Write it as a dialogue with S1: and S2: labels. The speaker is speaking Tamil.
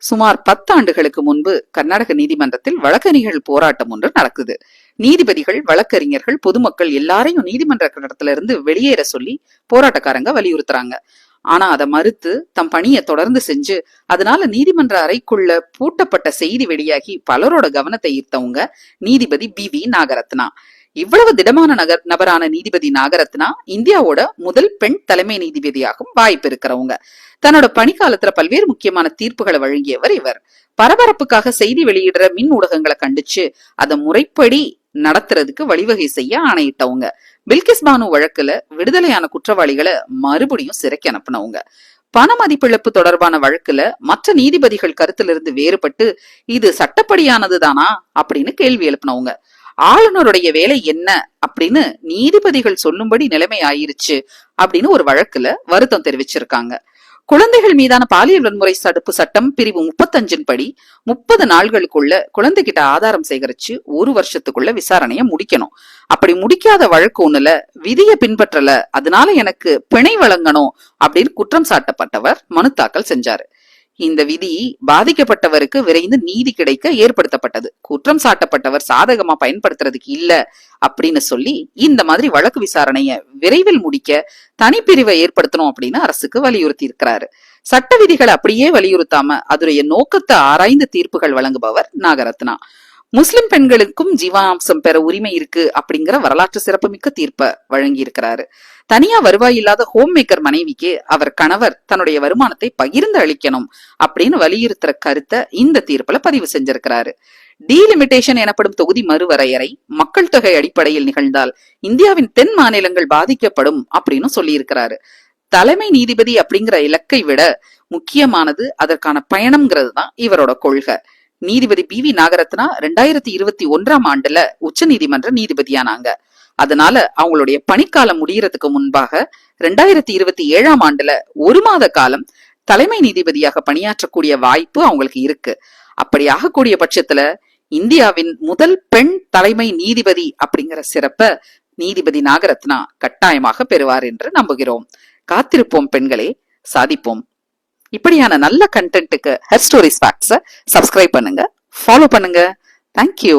S1: சுமார் 10 ஆண்டுகளுக்கு முன்பு கர்நாடக நீதிமன்றத்தில் வழக்கறிஞர்கள் போராட்டம் ஒன்று நடக்குது. நீதிபதிகள், வழக்கறிஞர்கள், பொதுமக்கள் எல்லாரையும் நீதிமன்ற கட்டடத்துல இருந்து வெளியேற சொல்லி போராட்டக்காரங்க வலியுறுத்துறாங்க. ஆனா அதை மறுத்து தம் பணியை தொடர்ந்து செஞ்சு அதனால நீதிமன்ற அறைக்குள்ள பூட்டப்பட்ட செய்தி வெளியாகி பலரோட கவனத்தை ஈர்த்தவங்க நீதிபதி பி.வி. நாகரத்னா. இவ்வளவு திடமான நபரான நீதிபதி நாகரத்னா இந்தியாவோட முதல் பெண் தலைமை நீதிபதியாகும் வாய்ப்பு இருக்கிறவங்க. தன்னோட பணிக்காலத்துல பல்வேறு முக்கியமான தீர்ப்புகளை வழங்கியவர் இவர். பரபரப்புக்காக செய்தி வெளியிடுற மின் ஊடகங்களை கண்டிச்சு அதை முறைப்படி நடத்துறதுக்கு வழிவகை செய்ய ஆணையிட்டவங்க. பில்கிஸ் பானு வழக்குல விடுதலையான குற்றவாளிகளை மறுபடியும் சிறைக்கு அனுப்பினவங்க. பண மதிப்பிழப்பு தொடர்பான வழக்குல மற்ற நீதிபதிகள் கருத்திலிருந்து வேறுபட்டு இது சட்டப்படியானதுதானா அப்படின்னு கேள்வி எழுப்பினவங்க. ஆளுநருடைய வேலை என்ன அப்படின்னு நீதிபதிகள் சொல்லும்படி நிலைமை ஆயிருச்சு அப்படின்னு ஒரு வழக்குல வருத்தம் தெரிவிச்சிருக்காங்க. குழந்தைகள் மீதான பாலியல் வன்முறை தடுப்பு சட்டம் பிரிவு 35 படி 30 நாள்களுக்குள்ள குழந்தைகிட்ட ஆதாரம் சேகரிச்சு 1 வருஷத்துக்குள்ள விசாரணைய முடிக்கணும். அப்படி முடிக்காத வழக்கு ஒண்ணுல விதியை பின்பற்றல, அதனால எனக்கு பிணை வழங்கணும் அப்படின்னு குற்றம் சாட்டப்பட்டவர் மனு தாக்கல் செஞ்சாரு. இந்த விதி பாதிக்கப்பட்டவருக்கு விரைந்து நீதி கிடைக்க ஏற்படுத்தப்பட்டது. குற்றம் சாட்டப்பட்டவர் சாதகமா பயன்படுத்துறதுக்கு இல்ல அப்படின்னு சொல்லி இந்த மாதிரி வழக்கு விசாரணைய விரைவில் முடிக்க தனிப்பிரிவை ஏற்படுத்தணும் அப்படின்னு அரசுக்கு வலியுறுத்தி இருக்கிறாரு. சட்ட விதிகளை அப்படியே வலியுறுத்தாம அதனுடைய நோக்கத்தை ஆராய்ந்து தீர்ப்புகள் வழங்குபவர் நாகரத்னா. முஸ்லிம் பெண்களுக்கும் ஜீவனாம்சம் பெற உரிமை இருக்கு அப்படிங்கிற வரலாற்று சிறப்புமிக்க தீர்ப்பை வழங்கி இருக்கிறாரு. தனியா வருவாய் இல்லாத ஹோம் மேக்கர் மனைவிக்கு அவர் கணவர் தன்னுடைய வருமானத்தை பகிர்ந்து அளிக்கணும் அப்படின்னு வலியுறுத்துற கருத்தை இந்த தீர்ப்புல பதிவு செஞ்சிருக்கிறாரு. டீலிமிட்டேஷன் எனப்படும் தொகுதி மறுவரையறை மக்கள் தொகை அடிப்படையில் நிகழ்ந்தால் இந்தியாவின் தென் மாநிலங்கள் பாதிக்கப்படும் அப்படின்னு சொல்லி இருக்கிறாரு. தலைமை நீதிபதி அப்படிங்கிற இலக்கை விட முக்கியமானது அதற்கான பயணம்ங்கிறது தான் இவரோட கொள்கை. நீதிபதி பி.வி. நாகரத்னா 2021ஆம் ஆண்டுல உச்ச நீதிமன்ற நீதிபதியானாங்க. அதனால அவங்களுடைய பணிக்காலம் முடியறதுக்கு முன்பாக 2027ஆம் ஆண்டுல 1 மாத காலம் தலைமை நீதிபதியாக பணியாற்றக்கூடிய வாய்ப்பு அவங்களுக்கு இருக்கு. அப்படி ஆகக்கூடிய பட்சத்துல இந்தியாவின் முதல் பெண் தலைமை நீதிபதி அப்படிங்கிற சிறப்ப நீதிபதி நாகரத்னா கட்டாயமாக பெறுவார் என்று நம்புகிறோம். காத்திருப்போம் பெண்களே, சாதிப்போம். இப்படியான நல்ல கண்டென்ட்டுக்கு ஹெர் ஸ்டோரிஸ் ஃபேக்ட்ஸை சப்ஸ்கிரைப் பண்ணுங்க, ஃபாலோ பண்ணுங்க. தேங்க்யூ.